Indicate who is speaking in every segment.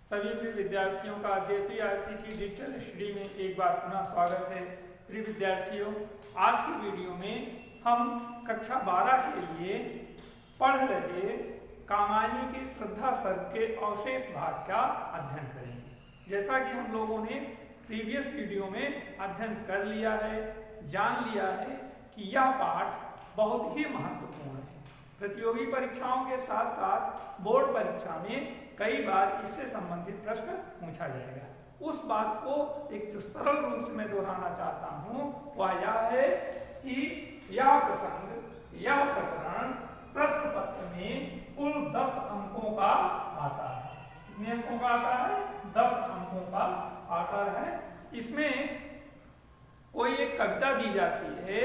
Speaker 1: सभी प्रिय विद्यार्थियों का जेपीआरसी की डिजिटल स्टडी में एक बार पुनः स्वागत है। प्रिय विद्यार्थियों, आज की वीडियो में हम कक्षा 12 के लिए पढ़ रहे कामायनी के श्रद्धा सर्ग के अवशेष भाग का अध्ययन करेंगे। जैसा कि हम लोगों ने प्रीवियस वीडियो में अध्ययन कर लिया है, जान लिया है कि यह पाठ बहुत ही महत्वपूर्ण है। प्रतियोगी परीक्षाओं के साथ साथ बोर्ड परीक्षा में कई बार इससे संबंधित प्रश्न पूछा जाएगा। उस बात को एक जो सरल रूप से मैं दोहराना चाहता हूँ वह यह है कि यह प्रसंग, यह प्रकरण प्रश्न पत्र में कुल 10 अंकों का आता है। कितने अंकों का आता है? 10 अंकों का आता है। इसमें कोई एक कविता दी जाती है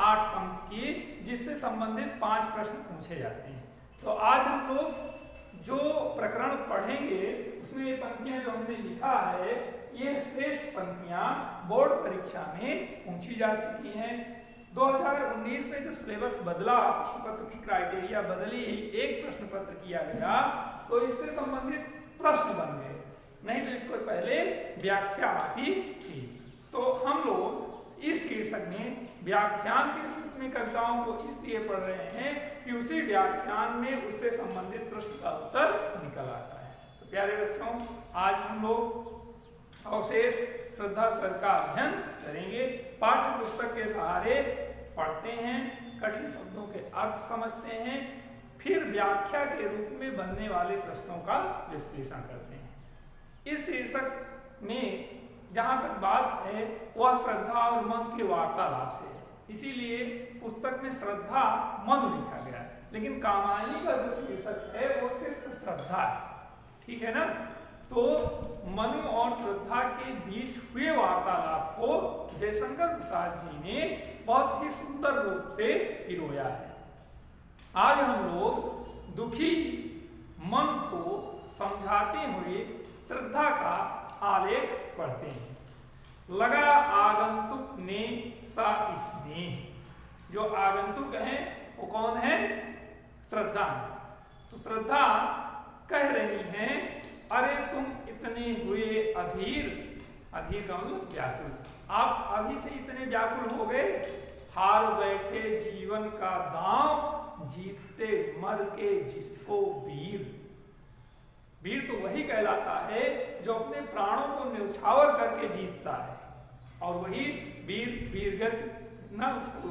Speaker 1: 8 पंक्ति की, जिससे संबंधित 5 प्रश्न पूछे जाते हैं। तो आज हम लोग जो प्रकरण पढ़ेंगे उसमें ये पंक्तियां जो हमने लिखा है, ये श्रेष्ठ पंक्तियां बोर्ड परीक्षा में पूछी जा चुकी हैं। 2019 में जब सिलेबस बदला, प्रश्न पत्र की क्राइटेरिया बदली, एक प्रश्न पत्र किया गया, तो इससे संबंधित प्रश्न बन गए, नहीं तो इसको पहले व्याख्या आती थी। तो हम लोग इस शीर्षक में व्याख्यान के रूप में कविताओं को इसलिए पढ़ रहे हैं कि उसी व्याख्यान में उससे संबंधित प्रश्न का उत्तर निकल आता है। तो प्यारे बच्चों, आज हम लोग अवशेष श्रद्धा सर्ग का अध्ययन करेंगे। पाठ्य पुस्तक के सहारे पढ़ते हैं, कठिन शब्दों के अर्थ समझते हैं, फिर व्याख्या के रूप में बनने वाले प्रश्नों का विश्लेषण करते हैं। इस शीर्षक में जहाँ तक बात है वह श्रद्धा और मन के वार्तालाप से है, इसीलिए पुस्तक में श्रद्धा मनु लिखा गया है, लेकिन कामायनी का जो शीर्षक है वो सिर्फ श्रद्धा है। ठीक है ना? तो मनु और श्रद्धा के बीच हुए वार्तालाप को जयशंकर प्रसाद जी ने बहुत ही सुंदर रूप से पिरोया है। आज हम लोग दुखी मन को समझाते हुए श्रद्धा का आलेख पढ़ते हैं। लगा आगंतुक ने सा स्नेह। जो आगंतुक है वो कौन है? श्रद्धा है। तो श्रद्धा कह रही हैं, अरे तुम इतने हुए अधीर। अधीर का मतलब व्याकुल। आप अभी से इतने व्याकुल हो गए, हार बैठे जीवन का दांव, जीतते मर के जिसको वीर। वीर तो वही कहलाता है जो अपने प्राणों को न्यौछावर करके जीतता है, और वही वीर, वीरगति ना, उसको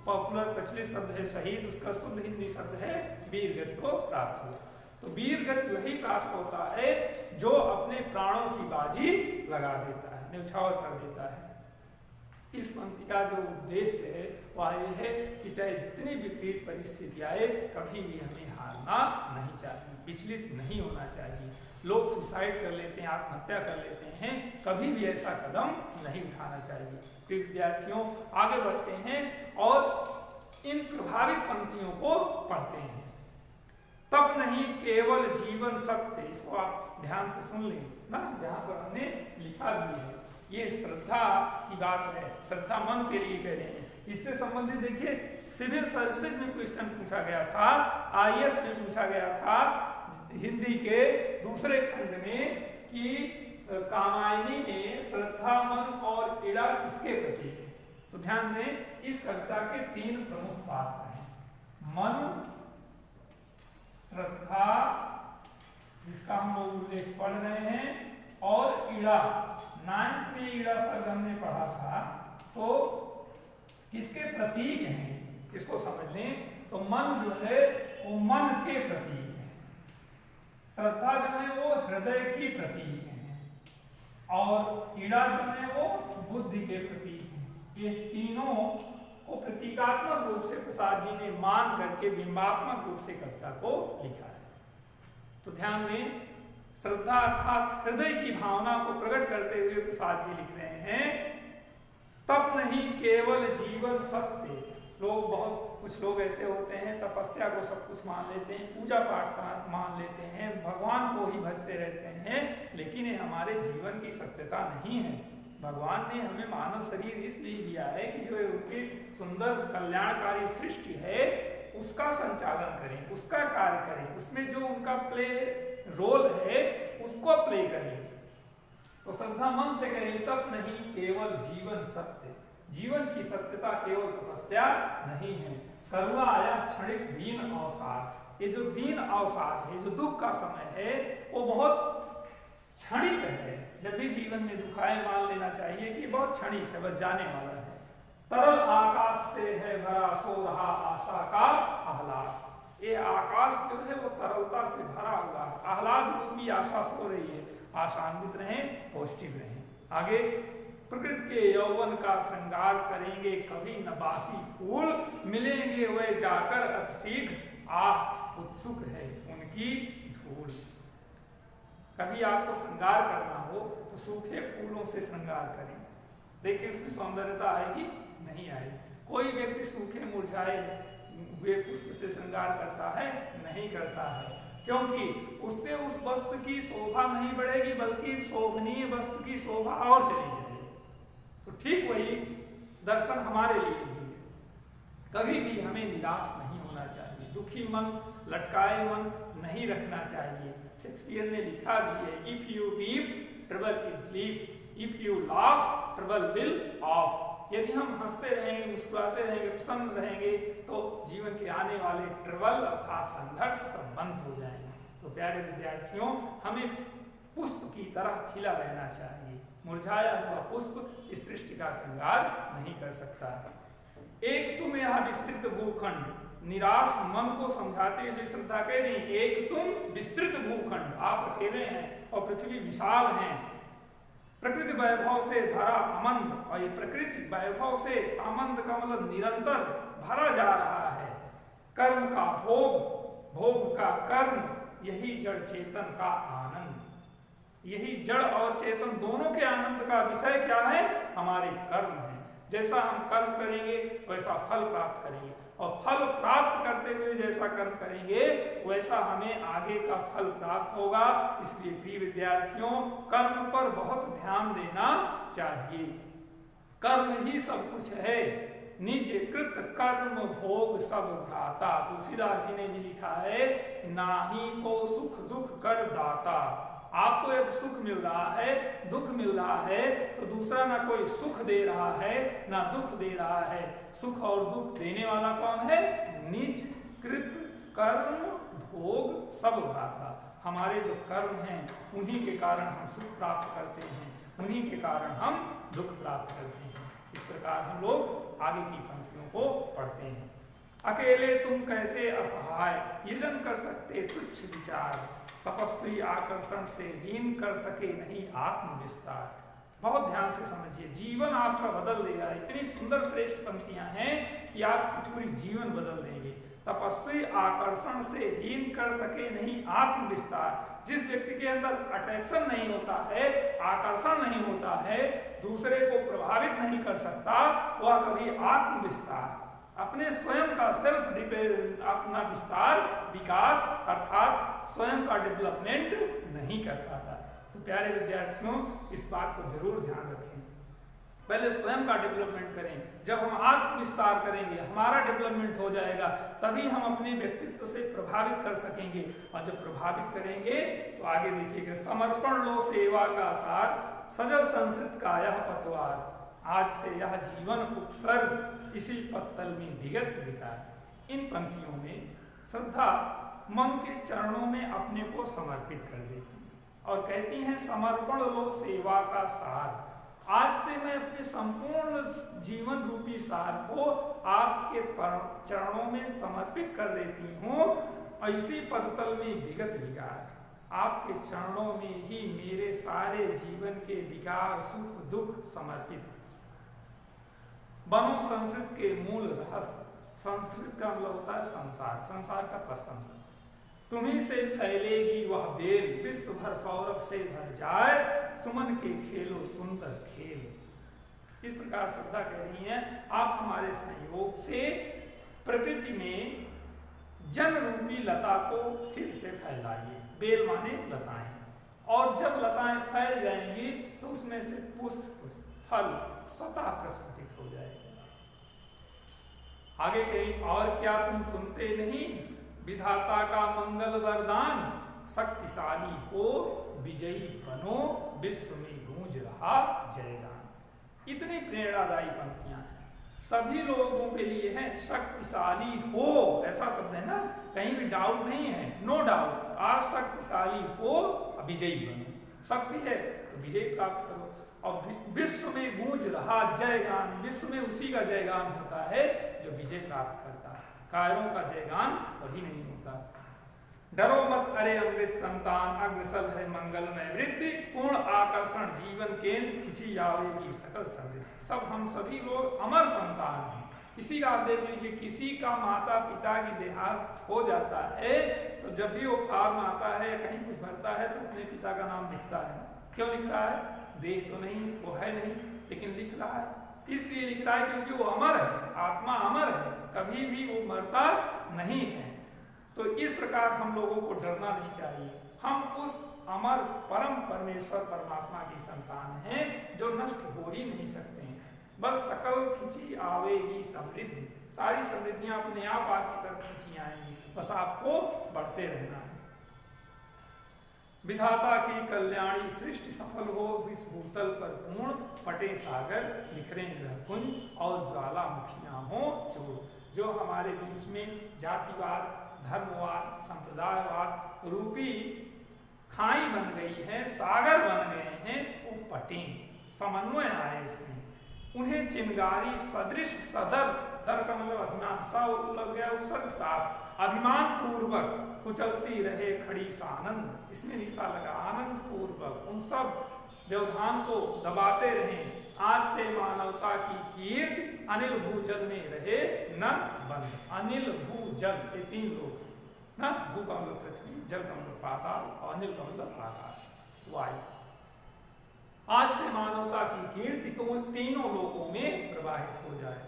Speaker 1: पॉपुलर प्रचलित शब्द है शहीद, उसका शुद्ध हिंदी शब्द है वीरगति को प्राप्त हो। तो वीरगति वही प्राप्त होता है जो अपने प्राणों की बाजी लगा देता है, न्यौछावर कर देता है। इस पंक्ति का जो उद्देश्य है वह यह है कि चाहे जितनी विपरीत परिस्थिति आए, कभी भी हमें हारना नहीं चाहिए, विचलित नहीं होना चाहिए। लोग सुसाइड कर लेते हैं, आत्महत्या कर लेते हैं, कभी भी ऐसा कदम नहीं उठाना चाहिए। तो विद्यार्थियों, आगे बढ़ते हैं और इन प्रभावित पंक्तियों को पढ़ते हैं। तब नहीं केवल जीवन सत्य, इसको आप ध्यान से सुन लें ना, यहाँ पर हमने लिखा भी है। ये श्रद्धा की बात है, श्रद्धा मन के लिए कह रहे हैं। इससे संबंधित देखिए, सिविल सर्विसेज में क्वेश्चन पूछा गया था, आईएएस में पूछा गया था हिंदी के दूसरे खंड में कि कामायनी में श्रद्धा, मन और इड़ा किसके प्रति है। तो ध्यान दें, इस कविता के 3 प्रमुख पात्र हैं। मन, श्रद्धा जिसका हम लोग उल्लेख पढ़ रहे हैं, और इड़ा। 9th में इड़ा सर्ग हमने पढ़ा था, तो किसके प्रतीक हैं इसको समझ लें। तो मन जो है वो मन के प्रतीक है, श्रद्धा जो है वो हृदय की प्रतीक है, और इड़ा जो है वो बुद्धि के प्रतीक है। ये तीनों को प्रतीकात्मक रूप से प्रसाद जी ने मान करके बिंबात्मक रूप से कविता को लिखा है। तो ध्यान दें, श्रद्धा अर्थात हृदय की भावना को प्रकट करते हुए प्रसाद जी लिख रहे हैं, तब नहीं केवल जीवन सत्य। कुछ लोग ऐसे होते हैं, तपस्या को सब कुछ मान लेते हैं, पूजा पाठ का मान लेते हैं, भगवान को ही भजते रहते हैं, लेकिन ये हमारे जीवन की सत्यता नहीं है। भगवान ने हमें मानव शरीर इसलिए दिया है कि जो उनकी सुंदर कल्याणकारी सृष्टि है उसका संचालन करें, उसका कार्य करें, उसमें जो उनका प्ले रोल है उसको प्ले करेंगे। तो श्रद्धा मन से करेंगे तप नहीं केवल जीवन सत्य, जीवन की सत्यता केवल तपस्या नहीं है। करुणा आया क्षणिक दीन अवसाद, ये जो दीन अवसाद है, जो दुख का समय है, वो बहुत क्षणिक है। जब भी जीवन में दुख आए मान लेना चाहिए कि बहुत क्षणिक है, बस जाने वाला है। तरल आकाश से है भरा सो रहा आशा का आह्लाद, ये आकाश जो है वो तरलता से भरा हुआ है, आह्लाद रूपी आशा सो रही है। आशान्वित रहें, पॉजिटिव रहें। आगे प्रकृति के यौवन का श्रृंगार करेंगे कभी न बासी फूल, मिलेंगे वे जाकर अतिशीघ्र, आह उत्सुक है उनकी धूल। कभी आपको श्रृंगार करना हो तो सूखे फूलों से श्रृंगार करें, देखिए उसमें सौंदर्यता आएगी नहीं आएगी। कोई व्यक्ति सूखे मुरझाए हुए पुष्प से श्रृंगार करता है? नहीं करता है, क्योंकि उससे उस वस्तु की शोभा नहीं बढ़ेगी, बल्कि शोभनीय वस्तु की शोभा और चली जाएगी। तो ठीक वही दर्शन हमारे लिए भी है। कभी भी हमें निराश नहीं होना चाहिए, दुखी मन, लटकाए मन नहीं रखना चाहिए। शेक्सपियर ने लिखा भी है, if you weep trouble is leave, if you laugh trouble will of. यदि हम हंसते रहेंगे, मुस्कुराते रहेंगे, प्रसन्न रहेंगे, तो जीवन के आने वाले ट्रबल अर्थात संघर्ष सब बंद हो जाएंगे। तो प्यारे विद्यार्थियों, हमें पुष्प की तरह खिला रहना चाहिए। मुरझाया हुआ पुष्प इस सृष्टि का श्रृंगार नहीं कर सकता। एक तुम यह विस्तृत भूखंड, निराश मन को समझाते हुए श्रद्धा कह रही, एक तुम विस्तृत भूखंड, आप अकेले हैं और पृथ्वी विशाल है। प्रकृति वैभव से भरा आनंद, और ये प्रकृति वैभव से आनंद का मतलब निरंतर भरा जा रहा है। कर्म का भोग, भोग का कर्म, यही जड़ चेतन का आनंद, यही जड़ और चेतन दोनों के आनंद का विषय क्या है? हमारे कर्म है। जैसा हम कर्म करेंगे वैसा फल प्राप्त करेंगे, और फल प्राप्त करते हुए जैसा कर्म करेंगे वैसा हमें आगे का फल प्राप्त होगा। इसलिए प्रिय विद्यार्थियों, कर्म पर बहुत ध्यान देना चाहिए। कर्म ही सब कुछ है, निज कृत कर्म भोग सब भ्राता। तुलसीदास जी ने भी लिखा है, नाही को सुख दुख कर दाता। आपको एक सुख मिल रहा है, दुख मिल रहा है, तो दूसरा ना कोई सुख दे रहा है ना दुख दे रहा है। सुख और दुख देने वाला कौन है? निज कृत कर्म भोग सब भ्राता। हमारे जो कर्म हैं उन्हीं के कारण हम सुख प्राप्त करते हैं, उन्हीं के कारण हम दुख प्राप्त करते हैं। इस प्रकार हम लोग आगे की पंक्तियों को पढ़ते हैं। अकेले तुम कैसे असहाय, ये जन कर सकते तुच्छ विचार, तपस्वी आकर्षण से हीन कर सके नहीं आत्म विस्तार। बहुत ध्यान से समझिए, जीवन आपका बदल देगा। इतनी सुंदर श्रेष्ठ पंक्तियां हैं कि आपकी पूरी जीवन बदल देंगे। तपस्वी आकर्षण से हीन कर सके नहीं आत्म विस्तार। जिस व्यक्ति के अंदर अट्रैक्शन नहीं होता है, आकर्षण नहीं होता है, दूसरे को प्रभावित नहीं कर सकता, वह कभी आत्म विस्तार, अपने स्वयं का सेल्फ डिपेंड, अपना विस्तार, विकास अर्थात स्वयं का डेवलपमेंट नहीं कर पाता। तो प्यारे विद्यार्थियों, इस बात को जरूर ध्यान रखें। पहले स्वयं का डेवलपमेंट करें। जब हम आत्म विस्तार करेंगे, हमारा डेवलपमेंट हो जाएगा, तभी हम अपने व्यक्तित्व से प्रभावित कर सकेंगे। और जब प्रभावित करेंगे तो आगे देखिएगा, समर्पण लो सेवा का सार, सजल संस्कृत का यह पतवार, आज से यह जीवन उपसर्ग, इसी पत्तल में विगत विकार। इन पंक्तियों में श्रद्धा मन के चरणों में अपने को समर्पित कर देती है और कहती हैं, समर्पण लो सेवा का सार। आज से मैं अपने संपूर्ण जीवन रूपी सार को आपके चरणों में समर्पित कर देती हूँ, और इसी पदतल में विगत विकार, आपके चरणों में ही मेरे सारे जीवन के विकार सुख दुख समर्पित। बनो संस्कृत के मूल रहस्य, संस्कृत का मतलब होता है संसार, संसार का प्रशंसा। तुम्ही से फैलेगी वह बेल, विश्व भर सौरभ से भर जाए, सुमन के खेलो सुंदर खेल। इस प्रकार श्रद्धा कह रही है, आप हमारे सहयोग से प्रकृति में जन रूपी लता को फिर से फैलाइए। बेल माने लताएं, और जब लताएं फैल जाएंगी तो उसमें से पुष्प फल स्वतः प्रस्फुटित हो जाएगा। आगे कहीं, और क्या तुम सुनते नहीं विधाता का मंगल वरदान, शक्तिशाली हो विजयी बनो, विश्व में गूंज रहा जयगान। इतनी प्रेरणादायी पंक्तियां हैं, सभी लोगों के लिए है। शक्तिशाली हो, ऐसा शब्द है ना, कहीं भी डाउट नहीं है, नो डाउट। आप शक्तिशाली हो, विजयी बनो। शक्ति है तो विजय प्राप्त करो। और विश्व में गूंज रहा जयगान, विश्व में उसी का जयगान होता है जो विजय प्राप्त करता है। कायरों का जयगान कभी नहीं होता। डरो मत अरे अमृत संतान, अग्रसर है मंगलमय वृद्धि, पूर्ण आकर्षण जीवन केंद्र, खिंची आवेगी सकल समृद्धि। सब हम सभी लोग अमर संतान हैं। किसी का आप देख लीजिए, किसी का माता पिता की देहांत हो जाता है तो जब भी वो फार्म आता है, कहीं कुछ भरता है तो अपने पिता का नाम लिखता है। क्यों लिख रहा है? देह तो नहीं, वो है नहीं, लेकिन लिख रहा है। इसलिए लिख रहा है क्योंकि वो अमर है, आत्मा अमर है, कभी भी वो मरता नहीं है। तो इस प्रकार हम लोगों को डरना नहीं चाहिए। हम उस अमर परम परमेश्वर परमात्मा की संतान हैं जो नष्ट हो ही नहीं सकते हैं। बस सकल खिंची आवेगी समृद्धि, सारी समृद्धियां अपने आप आपकी तरफ खिंची आएंगी, बस आपको बढ़ते रहना है। विधाता की कल्याणी सृष्टि सफल हो, इस भूतल पर पूर्ण फटे सागर, निखरे ग्रहकुंज और ज्वालामुखियां हो चोर। जो हमारे बीच में जातिवाद, धर्मवाद, संप्रदायवाद रूपी खाई बन गई है, सागर बन गए हैं, वो फटे, समन्वय आए इसमें। उन्हें चिंगारी सदृश सदर, दर का मतलब अभिमान, सा लग गया उत्सर्ग साथ, अभिमान पूर्वक कुचलती रहे खड़ी सानंद, इसमें निशा लगा, आनंद पूर्वक उन सब व्यवधान को दबाते रहे। आज से मानवता की कीर्ति अनिल भूजल में रहे न बंद। अनिल भूजल ये तीन लोग हैं ना, भू का मतलब पृथ्वी, जल का मतलब पाताल और अनिल का मतलब आकाश, वायु। आज से मानवता की कीर्ति तो तीनों लोकों में प्रवाहित हो जाए।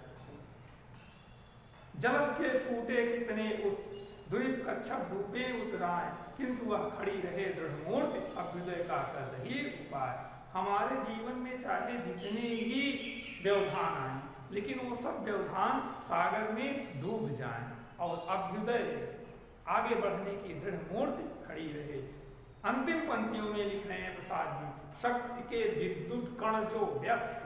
Speaker 1: जलध के फूटे कितने उस द्वीप कच्छप डूबे उतराए, किंतु वह खड़ी रहे दृढ़ मूर्ति, अभ्युदय का कर रही उपाय। हमारे जीवन में चाहे जितने ही व्यवधान आए, लेकिन वो सब व्यवधान सागर में डूब जाएं और अभ्युदय आगे बढ़ने की दृढ़ मूर्ति खड़ी रहे। अंतिम पंक्तियों में लिख रहे हैं प्रसाद जी, शक्ति के विद्युत कण जो व्यस्त,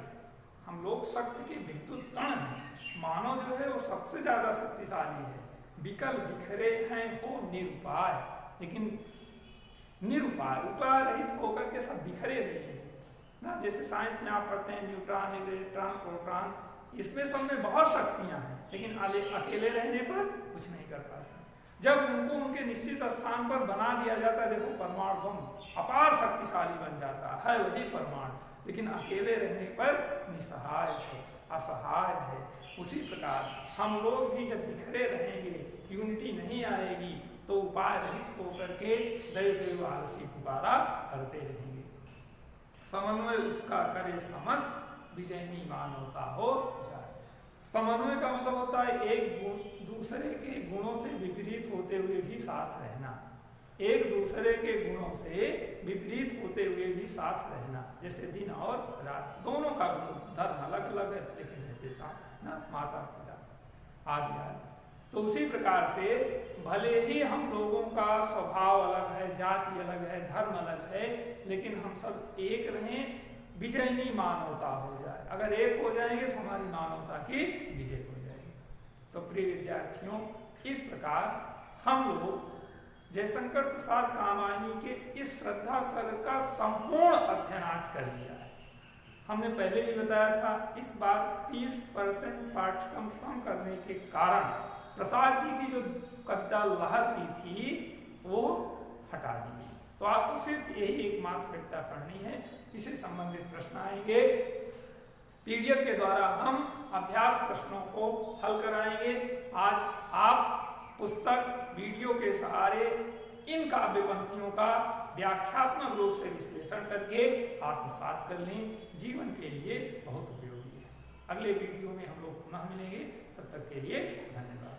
Speaker 1: हम लोग शक्ति के विद्युत कण हैं। मानव जो है वो सबसे ज्यादा शक्तिशाली है। विकल बिखरे हैं वो निरुपाय, लेकिन निरुपाय उपाय रहित होकर के सब बिखरे हुए हैं ना। जैसे साइंस में आप पढ़ते हैं न्यूट्रॉन, इलेक्ट्रॉन, प्रोटॉन, इसमें सब में बहुत शक्तियां हैं, लेकिन अकेले रहने पर कुछ नहीं कर पाते। जब उनको उनके निश्चित स्थान पर बना दिया जाता है, देखो परमाणु बम अपार शक्तिशाली बन जाता है वही परमाणु, लेकिन अकेले रहने पर निसहाय है, असहाय है। उसी प्रकार हम लोग भी जब बिखरे रहेंगे, यूनिटी नहीं आएगी, तो उपाय रहित होकर के दैव आलसी पुकारा करते रहेंगे। समन्वय उसका करे समस्त, विजयनी मानवता हो जाए। समन्वय का मतलब होता है एक दूसरे के गुणों से विपरीत होते हुए भी साथ रहना, एक दूसरे के गुणों से विपरीत होते हुए भी साथ रहना। जैसे दिन और रात दोनों का गुण, धर्म अलग अलग है लेकिन रहते साथ ना, माता पिता आदि आदि। तो उसी प्रकार से भले ही हम लोगों का स्वभाव अलग है, जाति अलग है, धर्म अलग है, लेकिन हम सब एक रहें, विजयनी मानवता हो जाए। अगर एक हो जाएंगे तो हमारी मानवता की विजय हो जाएगी। तो प्रिय विद्यार्थियों, इस प्रकार हम लोग जयशंकर प्रसाद कामायनी के इस श्रद्धा सर्ग का संपूर्ण अध्ययन आज कर लिया है। हमने पहले भी बताया था, इस बार 30% पाठ्यक्रम कम करने के कारण प्रसाद जी की जो कविता लहर की थी वो हटा दी गई। तो आपको सिर्फ यही एकमात्र कविता पढ़नी है, इससे संबंधित प्रश्न आएंगे। पीडीएफ के द्वारा हम अभ्यास प्रश्नों को हल कराएंगे। आज आप पुस्तक वीडियो के सहारे इन काव्य पंक्तियों का व्याख्यात्मक रूप से विश्लेषण करके आत्मसात कर लें, जीवन के लिए बहुत उपयोगी है। अगले वीडियो में हम लोग पुनः मिलेंगे, तब तक के लिए धन्यवाद।